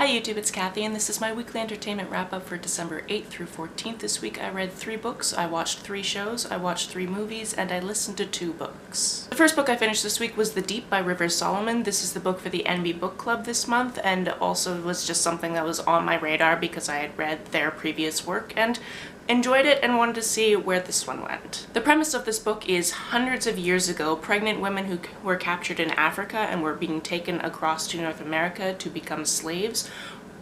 Hi YouTube, it's Kathy, and this is my weekly entertainment wrap-up for December 8th through 14th. This week I read 3 books, I watched 3 shows, I watched 3 movies, and I listened to 2 books. The first book I finished this week was The Deep by Rivers Solomon. This is the book for the NB Book Club this month, and also was just something that was on my radar because I had read their previous work and enjoyed it and wanted to see where this one went. The premise of this book is hundreds of years ago, pregnant women who were captured in Africa and were being taken across to North America to become slaves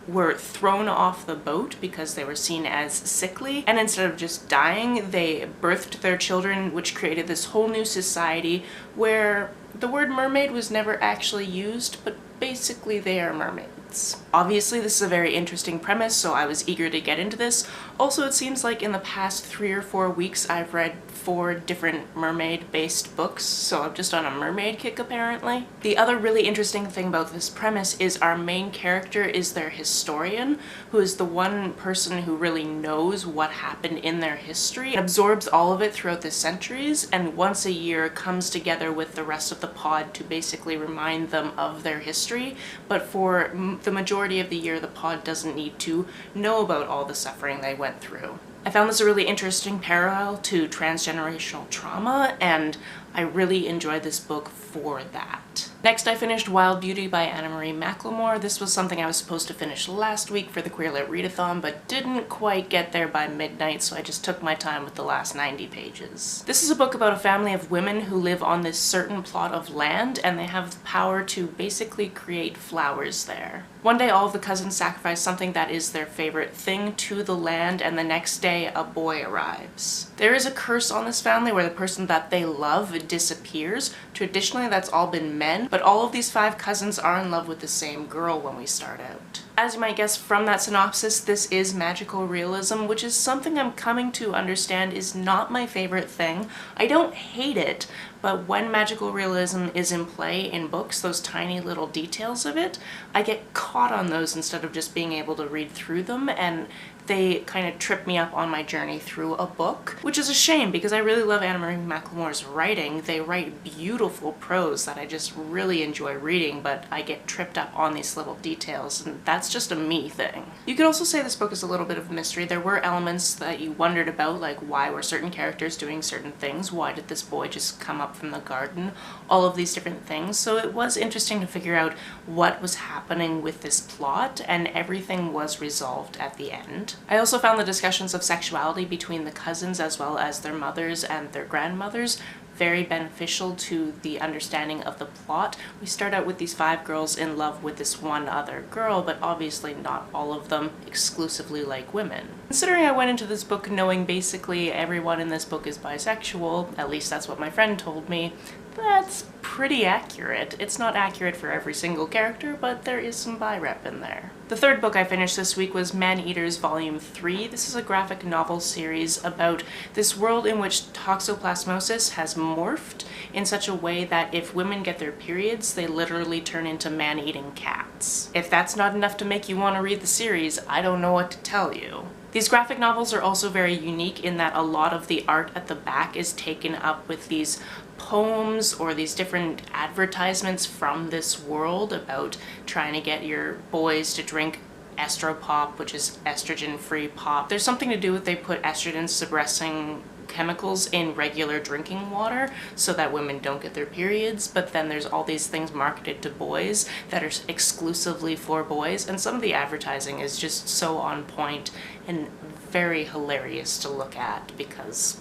were thrown off the boat because they were seen as sickly, and instead of just dying, they birthed their children, which created this whole new society where the word mermaid was never actually used, but basically they are mermaids. Obviously this is a very interesting premise, so I was eager to get into this. Also, it seems like in the past 3 or 4 weeks I've read 4 different mermaid-based books, so I'm just on a mermaid kick apparently. The other really interesting thing about this premise is our main character is their historian, who is the one person who really knows what happened in their history, absorbs all of it throughout the centuries, and once a year comes together with the rest of the pod to basically remind them of their history. But for the majority of the year, the pod doesn't need to know about all the suffering they went through. I found this a really interesting parallel to transgenerational trauma, and I really enjoyed this book for that. Next, I finished Wild Beauty by McLemore. This was something I was supposed to finish last week for the Queer Lit Readathon, but didn't quite get there by midnight, so I just took my time with the last 90 pages. This is a book about a family of women who live on this certain plot of land, and they have the power to basically create flowers there. One day, all of the cousins sacrifice something that is their favorite thing to the land, and the next day, a boy arrives. There is a curse on this family where the person that they love disappears. Traditionally, that's all been men, but all of these 5 cousins are in love with the same girl when we start out. As you might guess from that synopsis, this is magical realism, which is something I'm coming to understand is not my favorite thing. I don't hate it, but when magical realism is in play in books, those tiny little details of it, I get caught on those instead of just being able to read through them, and they kind of trip me up on my journey through a book, which is a shame because I really love McLemore's writing. They write beautiful prose that I just really enjoy reading, but I get tripped up on these little details, and that's just a me thing. You could also say this book is a little bit of a mystery. There were elements that you wondered about, like why were certain characters doing certain things? Why did this boy just come up from the garden? All of these different things. So it was interesting to figure out what was happening with this plot, and everything was resolved at the end. I also found the discussions of sexuality between the cousins as well as their mothers and their grandmothers very beneficial to the understanding of the plot. We start out with these 5 girls in love with this one other girl, but obviously not all of them exclusively like women. Considering I went into this book knowing basically everyone in this book is bisexual, at least that's what my friend told me, that's pretty accurate. It's not accurate for every single character, but there is some bi rep in there. The third book I finished this week was Maneaters Volume 3. This is a graphic novel series about this world in which toxoplasmosis has morphed in such a way that if women get their periods, they literally turn into man-eating cats. If that's not enough to make you want to read the series, I don't know what to tell you. These graphic novels are also very unique in that a lot of the art at the back is taken up with these poems or these different advertisements from this world about trying to get your boys to drink estropop, which is estrogen-free pop. There's something to do with they put estrogen-suppressing chemicals in regular drinking water so that women don't get their periods, but then there's all these things marketed to boys that are exclusively for boys, and some of the advertising is just so on point and very hilarious to look at because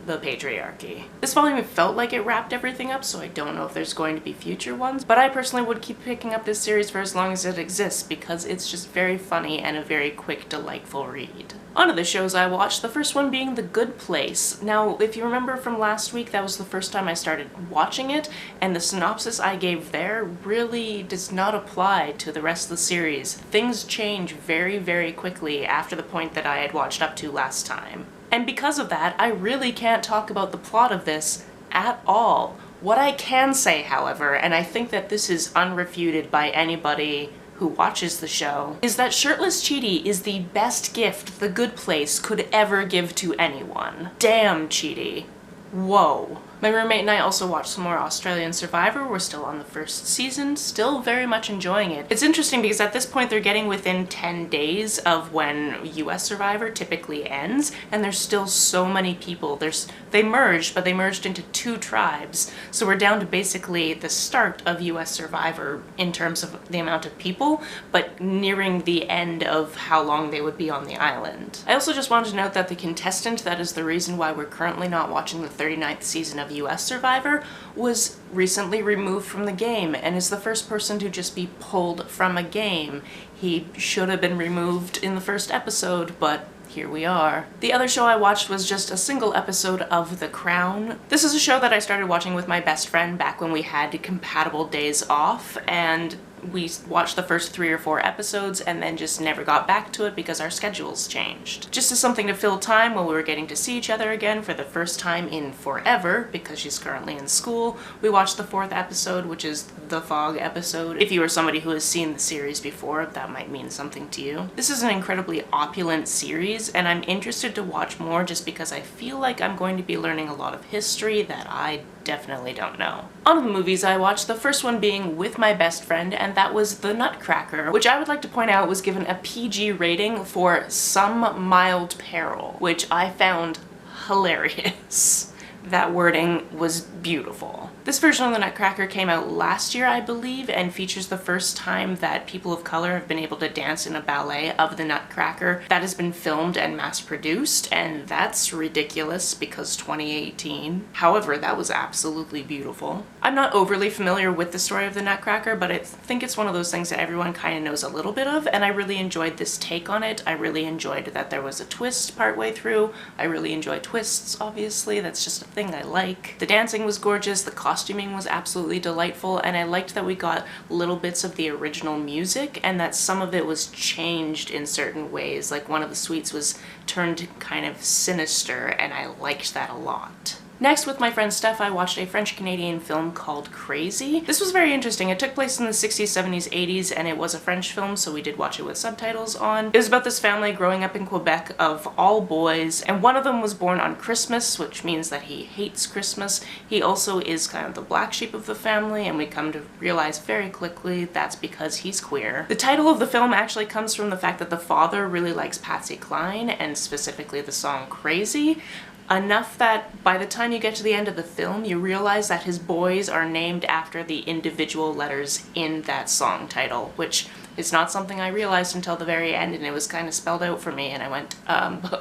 the patriarchy. This volume felt like it wrapped everything up, so I don't know if there's going to be future ones, but I personally would keep picking up this series for as long as it exists because it's just very funny and a very quick, delightful read. On to the shows I watched, the first one being The Good Place. Now, if you remember from last week, that was the first time I started watching it, and the synopsis I gave there really does not apply to the rest of the series. Things change very, very quickly after the point that I had watched up to last time. And because of that, I really can't talk about the plot of this at all. What I can say, however, and I think that this is unrefuted by anybody who watches the show, is that shirtless Chidi is the best gift The Good Place could ever give to anyone. Damn, Chidi. Whoa. My roommate and I also watched some more Australian Survivor. We're still on the first season, still very much enjoying it. It's interesting because at this point they're getting within 10 days of when US Survivor typically ends, and there's still so many people. They merged, but they merged into 2 tribes, so we're down to basically the start of US Survivor in terms of the amount of people, but nearing the end of how long they would be on the island. I also just wanted to note that the contestant that is the reason why we're currently not watching the 39th season of US Survivor was recently removed from the game and is the first person to just be pulled from a game. He should have been removed in the first episode, but here we are. The other show I watched was just a single episode of The Crown. This is a show that I started watching with my best friend back when we had compatible days off, and we watched the first 3 or 4 episodes and then just never got back to it because our schedules changed. Just as something to fill time while we were getting to see each other again for the first time in forever, because she's currently in school, we watched the 4th episode, which is the Fog episode. If you are somebody who has seen the series before, that might mean something to you. This is an incredibly opulent series, and I'm interested to watch more just because I feel like I'm going to be learning a lot of history that I definitely don't know. On to the movies I watched, the first one being with my best friend, and that was The Nutcracker, which I would like to point out was given a PG rating for some mild peril, which I found hilarious. That wording was beautiful. This version of The Nutcracker came out last year, I believe, and features the first time that people of color have been able to dance in a ballet of The Nutcracker. That has been filmed and mass-produced, and that's ridiculous because 2018. However, that was absolutely beautiful. I'm not overly familiar with the story of The Nutcracker, but I think it's one of those things that everyone kind of knows a little bit of, and I really enjoyed this take on it. I really enjoyed that there was a twist partway through. I really enjoy twists, obviously. That's just a thing I like. The dancing was gorgeous, the costuming was absolutely delightful, and I liked that we got little bits of the original music and that some of it was changed in certain ways. Like one of the suites was turned kind of sinister, and I liked that a lot. Next, with my friend Steph, I watched a French-Canadian film called Crazy. This was very interesting. It took place in the 60s, 70s, 80s, and it was a French film, so we did watch it with subtitles on. It was about this family growing up in Quebec of all boys, and one of them was born on Christmas, which means that he hates Christmas. He also is kind of the black sheep of the family, and we come to realize very quickly that's because he's queer. The title of the film actually comes from the fact that the father really likes Patsy Cline, and specifically the song Crazy. Enough that by the time you get to the end of the film, you realize that his boys are named after the individual letters in that song title, which is not something I realized until the very end, and it was kind of spelled out for me, and I went,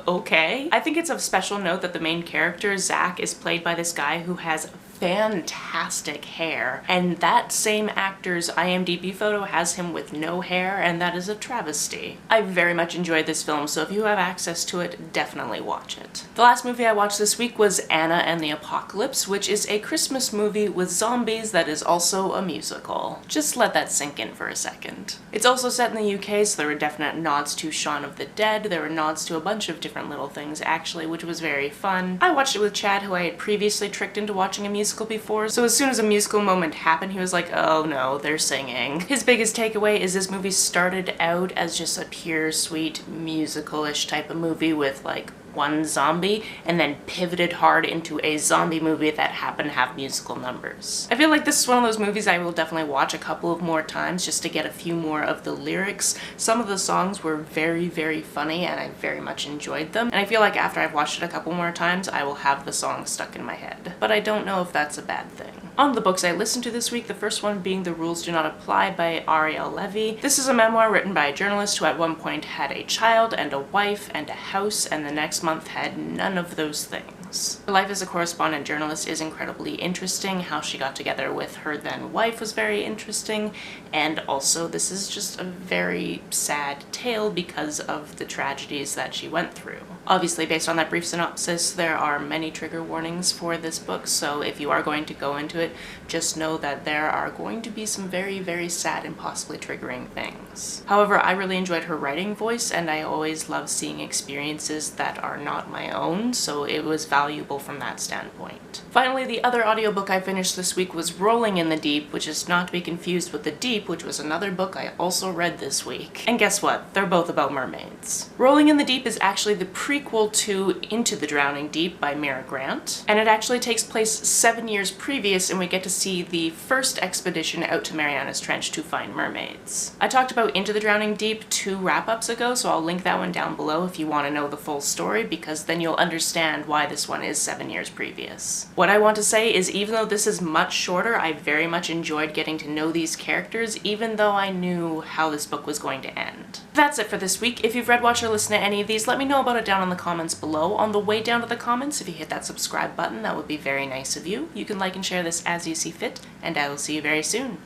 okay. I think it's of special note that the main character, Zach, is played by this guy who has fantastic hair, and that same actor's IMDb photo has him with no hair, and that is a travesty. I very much enjoyed this film, so if you have access to it, definitely watch it. The last movie I watched this week was Anna and the Apocalypse, which is a Christmas movie with zombies that is also a musical. Just let that sink in for a second. It's also set in the UK, so there were definite nods to Shaun of the Dead. There were nods to a bunch of different little things, actually, which was very fun. I watched it with Chad, who I had previously tricked into watching a musical before, so as soon as a musical moment happened, he was like, oh no, they're singing. His biggest takeaway is this movie started out as just a pure, sweet, musical-ish type of movie with like one zombie, and then pivoted hard into a zombie movie that happened to have musical numbers. I feel like this is one of those movies I will definitely watch a couple of more times just to get a few more of the lyrics. Some of the songs were very, very funny, and I very much enjoyed them, and I feel like after I've watched it a couple more times, I will have the song stuck in my head. But I don't know if that's a bad thing. On the books I listened to this week, the first one being The Rules Do Not Apply by Ariel Levy. This is a memoir written by a journalist who at one point had a child and a wife and a house, and the next month had none of those things. Her life as a correspondent journalist is incredibly interesting. How she got together with her then wife was very interesting, and also this is just a very sad tale because of the tragedies that she went through. Obviously, based on that brief synopsis, there are many trigger warnings for this book, so if you are going to go into it, just know that there are going to be some very, very sad and possibly triggering things. However, I really enjoyed her writing voice, and I always love seeing experiences that are not my own, so it was valuable from that standpoint. Finally, the other audiobook I finished this week was Rolling in the Deep, which is not to be confused with The Deep, which was another book I also read this week. And guess what? They're both about mermaids. Rolling in the Deep is actually the prequel to Into the Drowning Deep by Mira, and it actually takes place 7 years previous, and we get to see the first expedition out to Mariana's Trench to find mermaids. I talked about Into the Drowning Deep 2 wrap-ups ago, so I'll link that one down below if you want to know the full story, because then you'll understand why this one is 7 years previous. What I want to say is, even though this is much shorter, I very much enjoyed getting to know these characters, even though I knew how this book was going to end. That's it for this week. If you've read, watched, or listened to any of these, let me know about it down in the comments below. On the way down to the comments, if you hit that subscribe button, that would be very nice of you. You can like and share this as you see fit, and I will see you very soon.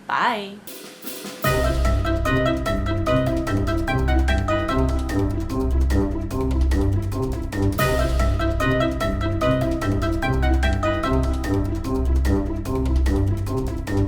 Bye!